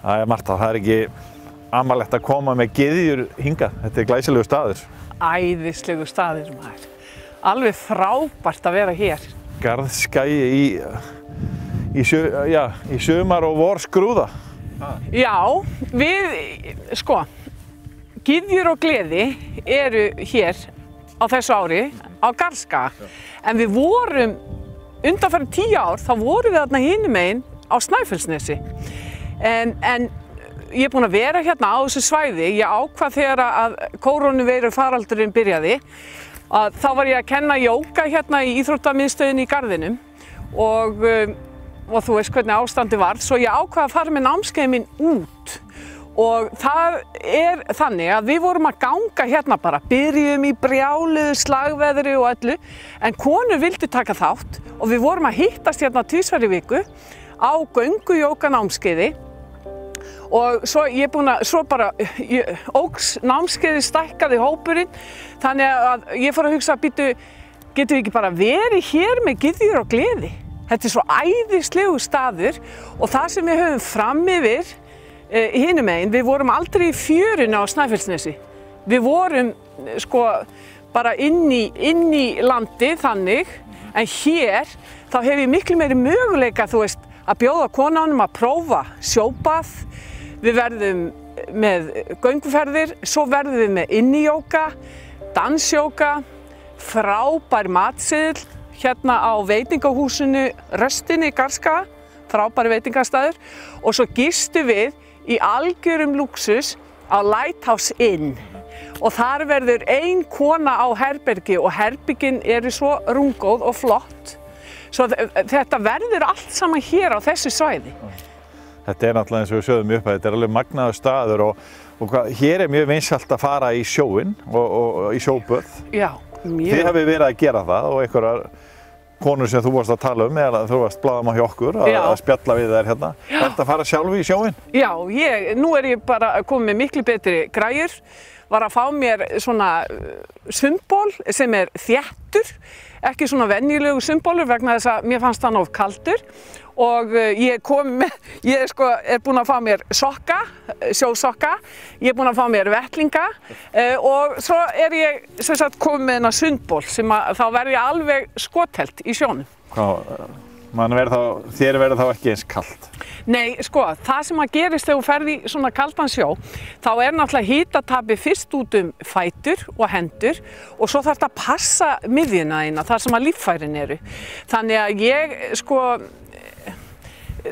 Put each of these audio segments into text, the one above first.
Það Marta, það ekki amalegt að koma með gyðjur hingað. Þetta glæsilegu staður. Æðislegu staður, maður. Alveg frábært að vera hér. Garðskagi í sumar og vor skrúða. Já, sko, gyðjur og gleði eru hér á þessu ári á Garðskaga. En við vorum, undanfarin 10 ár, þá vorum við þarna hinum megin á Snæfellsnesi. En ég búin að vera hérna á þessu svæði. Ég ákvað þegar að kórónuveiru faraldurinn byrjaði að þá var ég að kenna jóga hérna í íþróttamiðstöðinni í Garðinum og þú veist hvernig ástandi var. Svo ég ákvað að fara með námskeiðin mín út og það þannig að við vorum að ganga hérna bara, byrjum í brjáluðu slagveðri og öllu en konur vildu taka þátt og við vorum að hittast hérna 2 ferðir í viku á göngujóga námskeiði og svo bara óx námskeiði stækkaði hópurinn þannig að ég fór að hugsa getum við ekki bara verið hér með gyðjur og gleði. Þetta svo æðislegu staður og það sem við höfum fram yfir hinum megin, við vorum aldrei í fjörunni á Snæfellsnesi. Við vorum sko bara inn í landi þannig en hér þá hef ég miklu meiri möguleika þú veist að bjóða konunum að prófa sjóbað. Við verðum með gönguferðir, svo verðum við með innijóga, dansjóga, frábær matseðill hérna á veitingahúsinu Röstinni í Garðskaga, frábæri veitingastæður og svo gistum við í algjörum lúxus á Lighthouse Inn og þar verður ein kona á herbergi og herbergin eru svo rúmgóð og flott. Svo þetta verður allt saman hér á þessu svæði. Þetta náttúrulega eins og við sögðum upp að þetta alveg magnaður staður og hér mjög vinsælt að fara í sjóinn og í sjóböð. Já, mjög. Þið hafið verið að gera það og einhverjar konur sem þú varst að tala eða þú varst blaðamann hjá okkur að spjalla við þær hérna. Ertu að fara sjálf í sjóinn? Já, nú ég bara komið með miklu betri græjur, var að fá mér svona sundból sem þéttur, ekki svona venjulegu sundbólur vegna þess að mér fannst hann of kaldur og ég búin að fá mér sokka, sjósokka, ég búin að fá mér vettlinga og svo ég sem sagt komið með hennar sundból sem þá verð ég alveg skothelt í sjónum. Þér verður þá ekki eins kalt? Nei, sko, það sem að gerist þegar þú ferð í svona kaldan sjó, þá náttúrulega hitatapið fyrst út fætur og hendur og svo þarf þetta að passa miðjuna þína, þar sem að líffærin eru. Þannig að ég,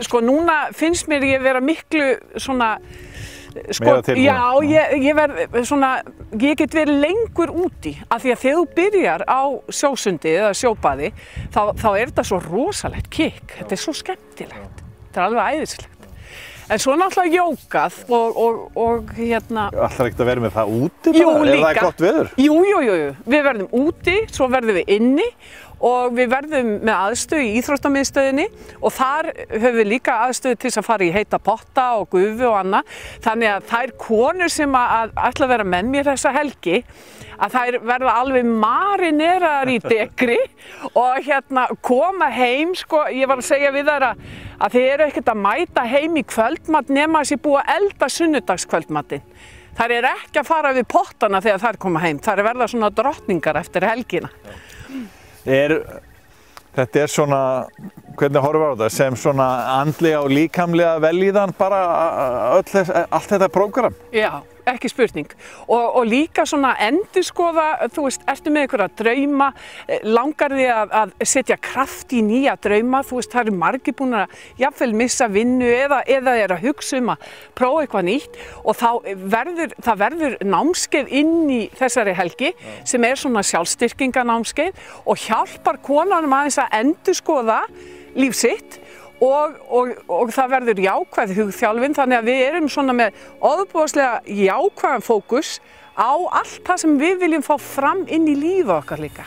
sko núna finnst mér ég vera miklu svona, meira tilbúin? Já, ég get verið lengur úti af því að þegar þú byrjar á sjósundi eða sjóbaði, þá þetta svo rosalegt kikk, þetta svo skemmtilegt. Þetta alveg æðislegt. En svo náttúrulega jógað og hérna... Ætlar ekkert að vera með það úti bara? Jú, líka. Það gott veður? Jú. Við verðum úti, svo verðum við inni og við verðum með aðstöðu í íþróttamiðstöðinni og þar höfum við líka aðstöðu til að fara í heita potta og gufu og annað. Þannig að þær konur sem ætla að vera með mér þessa helgi að þær verða alveg marineraðar í dekri og hérna koma heim, sko, ég var að segja við þær að þið ekkert að mæta heim í kvöldmat nema þessi búið að elda sunnudagskvöldmatinn. Þær ekki að fara við pottana þegar þær koma heim, þær verða svona drottningar eftir helgina. Þetta svona, hvernig horfum við á þetta, sem svona andlega og líkamlega velíðan bara allt þetta prógram? Já, ekki spurning. Og líka svona endurskoða, þú veist, ertu með einhverja drauma, langar þig að setja kraft í nýja drauma, þú veist, það margir búin að jafnvel missa vinnu eða að hugsa að prófa eitthvað nýtt og það verður námskeið inn í þessari helgi sem svona sjálfstyrkinganámskeið og hjálpar konunum aðeins að endurskoða líf sitt og það verður jákvæð hugþjálfun þannig að við erum svona með ofboðslega jákvæðan fókus á allt það sem við viljum fá fram inn í lífið okkar líka.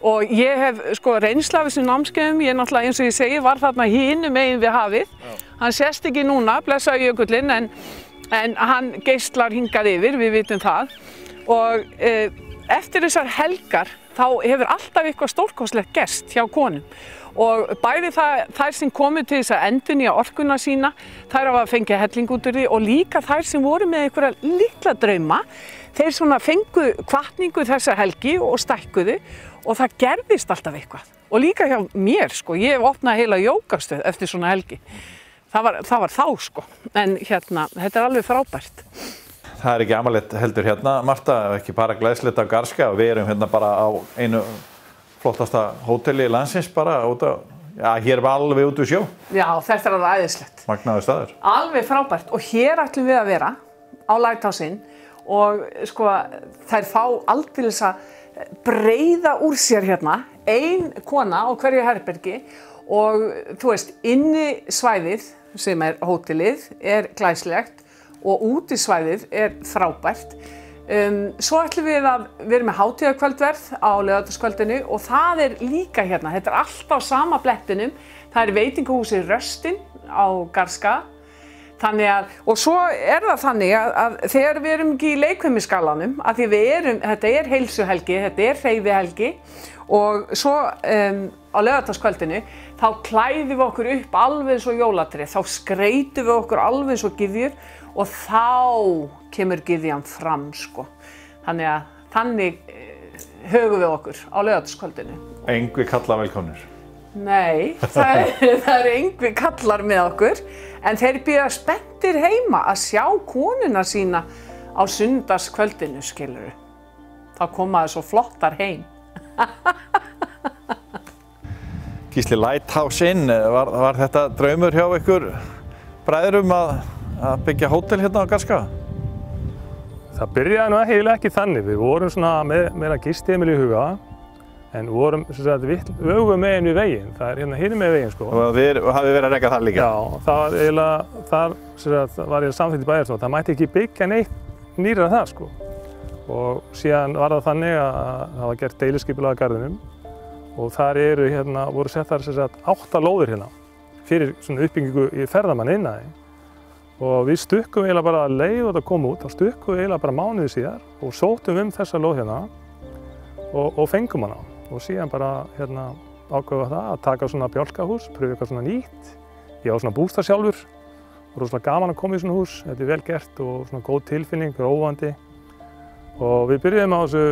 Og ég hef reynslu af þessum námskeiðum, ég náttúrulega eins og ég segi var þarna hinum megin við hafið. Hann sést ekki núna, blessaður jökullinn, en hann geislar hingað yfir, við vitum það. Og eftir þessar helgar þá hefur alltaf eitthvað stórkostlegt gerst hjá konum. og bæði þær sem komu til þess að endurnýja orkuna sína, þær hafa fengið helling út úr því og líka þær sem voru með einhverja litla drauma, þeir svona fengu hvatningu þessa helgi og stækkuðu og það gerðist alltaf eitthvað. Og líka hjá mér, sko, ég hef opnað heila jógastöð eftir svona helgi. Það var þá, sko, en hérna, þetta er alveg frábært. Það er ekki amalegt heldur hérna, Marta, ekki bara glæsilegt á Garðskaga og við erum hérna bara á einu flottasta hóteli landsins bara út á, já, hér er alveg út úr sjó. Já, þetta er alveg æðislegt. Magnaður staður. Alveg frábært og hér ætlum við að vera á Lighthouse-inn og sko þær fá aldeilis að breiða úr sér hérna, ein kona á hverju herbergi og þú veist, inni svæðið sem er hótelið er glæsilegt og úti svæðið er frábært. Svo ætlum við að vera með hátíðarkvöldverð á laugardagskvöldinu og það er líka hérna, þetta er allt á sama blettinum, það er veitingahúsið Röstin á Garðskaga. Þannig að, og svo er það þannig að þegar við erum ekki í leikfimiskalanum, að því þetta er heilsuhelgi, þetta er hreyfihelgi og svo á laugardagskvöldinu þá klæðum við okkur upp alveg eins og jólatré, þá skreytum við okkur alveg eins og gyðjur og þá kemur gyðjan fram, sko. Þannig högum við okkur á laugardagskvöldinu. Engvi kallar velkomnir. Nei, það eru engvi kallar með okkur, en þeir bíða spenntir heima að sjá konuna sína á sunnudagskvöldinu, skilurðu. Þá koma þau svo flottar heim. Gísli, Lighthouse-inn, var þetta draumur hjá ykkur bræðurum að byggja hótel hérna á Garðskaga? Það byrjaði nú eiginlega ekki þannig. Við vorum svona með gistiheimili í huga, en vorum öfugum megin við veginn. Það er hérna hinum með veginn, sko. Og hafið verið að reka þar líka? Já, það var eiginlega, þar var ég samþykkt í bæjarstjórn. Það mætti ekki byggja neitt nýra það, sko. Og síðan var það þannig að það var gert deiliskipulag að garðinum og þar voru settar 8 lóðir hérna fyrir svona uppbyggingu í ferðamanni innan. Og við stukkum eiginlega bara að leið og þetta kom út, þá stukkum við eiginlega bara mánuði síðar og sóttum þessa lóð hérna og fengum hana. Og síðan bara ákveðum það að taka svona bjálkahús, pröfa eitthvað svona nýtt. Ég á svona bústað sjálfur og rosalega gaman að koma í svona hús, þetta er vel gert og svona góð tilfinning, róandi. Og við byrjuðum á þessu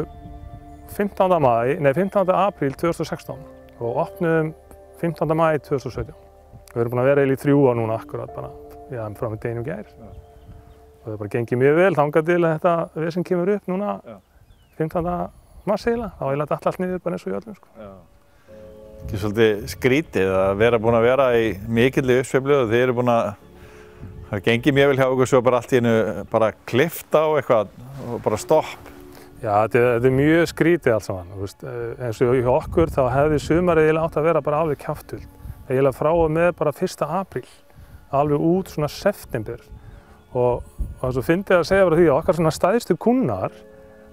15. apríl 2016 og opnuðum 15. maí 2017. Við erum búin að vera í 3 ár núna akkurat bara. Já, frá með deginum gær. Og það bara gengið mjög vel þangað til að þetta vesen kemur upp núna 15. mars eiginlega. Þá eiginlega allt niður bara eins og í öllum, sko. Ekki svolítið skrítið að vera búin að vera í mikilli uppsveiflu og þið eru búin að það gengið mjög vel hjá okkur svo bara allt í einu bara klippt á eitthvað og bara stopp. Já, þetta er mjög skrítið allt saman. Eins og hjá okkur þá hefði sumarið eiginlega átt að vera bara alveg kjaftfullt. Eiginlega frá og með bara 1. apríl. Alveg út svona september og svo fyndið að segja frá því að okkar svona stærstu kúnnar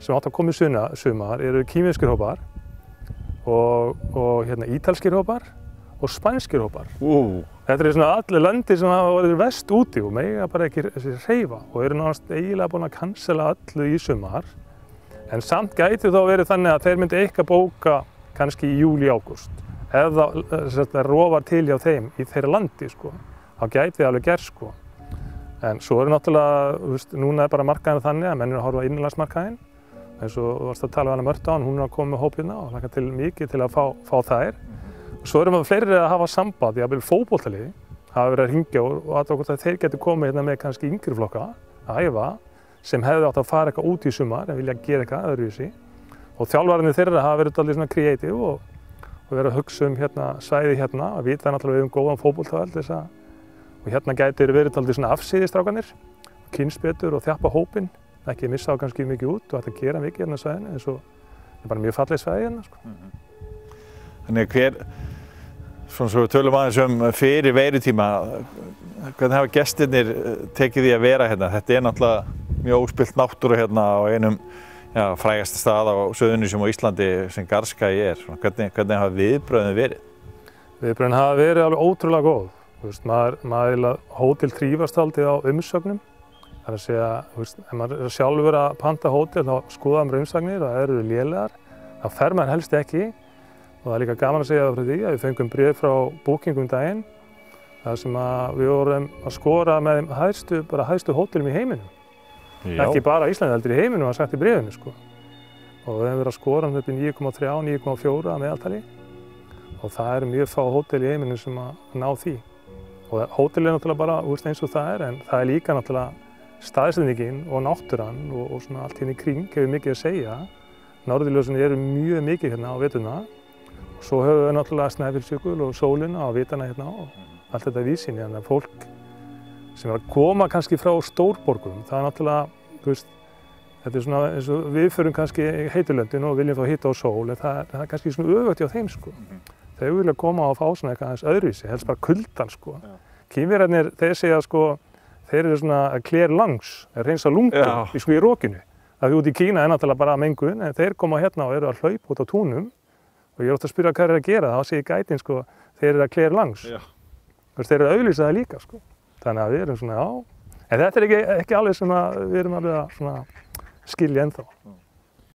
sem átt að koma í sumar eru kínverskir hópar og ítalskir hópar og spænskir hópar. Þetta eru svona allir löndi sem hafa verið verst úti og mega bara ekki hreyfa og eru nánast eiginlega búin að cancela öllu í sumar. En samt gæti þá verið þannig að þeir myndi eitthvað bóka kannski í júli, ágúst ef það rofar til hjá þeim í þeirra landi, sko. Þá gæti það alveg gerst, sko. En svo er náttúrulega, núna er bara markaðinu þannig að menn eru að horfa á innanlandsmarkaðinn. Eins og þú varst að tala við hana Mörtu án, hún er að koma með hóp hérna og hlakka til mikið til að fá þær. Svo erum við fleiri að hafa samband, jafnvel fótboltaliði, hafa verið að hringja og aðtöku að þeir getur komið hérna með kannski yngri flokka að æfa sem hefði átt að fara eitthvað út í sumar en vilja gera eitthvað öðruvísi. Og þjálfararnir þeirra hafa verið allir svona kreatív og verið að hugsa svæði hérna og vita náttúrulega um góðan fótboltavöll og hérna gæti verið aldrei svona afsíðistrákanir, kynnst betur og þjappa hópinn, ekki missa á kannski mikið út og ætla að gera mikið hérna svæðinu eins og það er bara mjög falleg svæði hérna, sko. Þannig svona svo við tölum aðeins fyrir veirutíma, hvernig hafa gestirnir tekið því að vera hérna? Þetta er náttúrulega mjög óspillt náttúra hérna á einum frægasta stað á Suðurnesjum og Íslandi sem Garðskagi er. Hvernig hafa viðbrögðin verið? Viðbrögðin hafa verið alveg ótrúlega góð. Maður hótel þrífast aldrei á umsögnum. Það er að segja, ef maður er sjálfur að panta hótel þá skoða umsagnir, það eru lélegar. Þá fer maður helst ekki Og það líka gaman að segja það frá því að við fengum bréf frá Booking daginn þar sem að við vorum að skora með þeim hæstu hótelum í heiminum. Já. Ekki bara Íslandi, heldur í heiminum var sagt í bréfinu sko. Og við hefum verið að skora upp í 9,3, 9,4 að meðaltali. Og það eru mjög fá hótel í heiminum sem að ná því. Og hótel náttúrulega bara eins og það en það líka náttúrulega staðsetningin og náttúran og svona allt hérna í kring hefur mikið að segja. Norðurljósin eru mjög mikið hérna á veturna. Svo höfum við náttúrulega Snæfellsjökul og sólina og vitana hérna og allt þetta víðsýni. Þannig að fólk sem er að koma kannski frá stórborgum, það er náttúrulega, þú veist, þetta er svona eins og við förum kannski í heitilöndin og viljum fá hita og sól, en það er kannski svona öfugt hjá þeim sko. Þeir vilja koma og fá svona eitthvað aðeins öðruvísi, helst bara kuldan sko. Kínverjarnir, þeir segja sko, þeir eru svona að clear lungs, að reynsa lungun í rokinu. Það út í Kína er náttúrulega bara mengun, en þeir koma hérna og eru að hlaupa út á túnum. Og ég er ofta að spyrja hvað er að gera, þá segir gætinn sko, þeir eru að clear lungs. Þeir eru að auglýsa það líka sko. Þannig að við erum svona, já. En þetta er ekki alveg sem við erum alveg að skilja ennþá.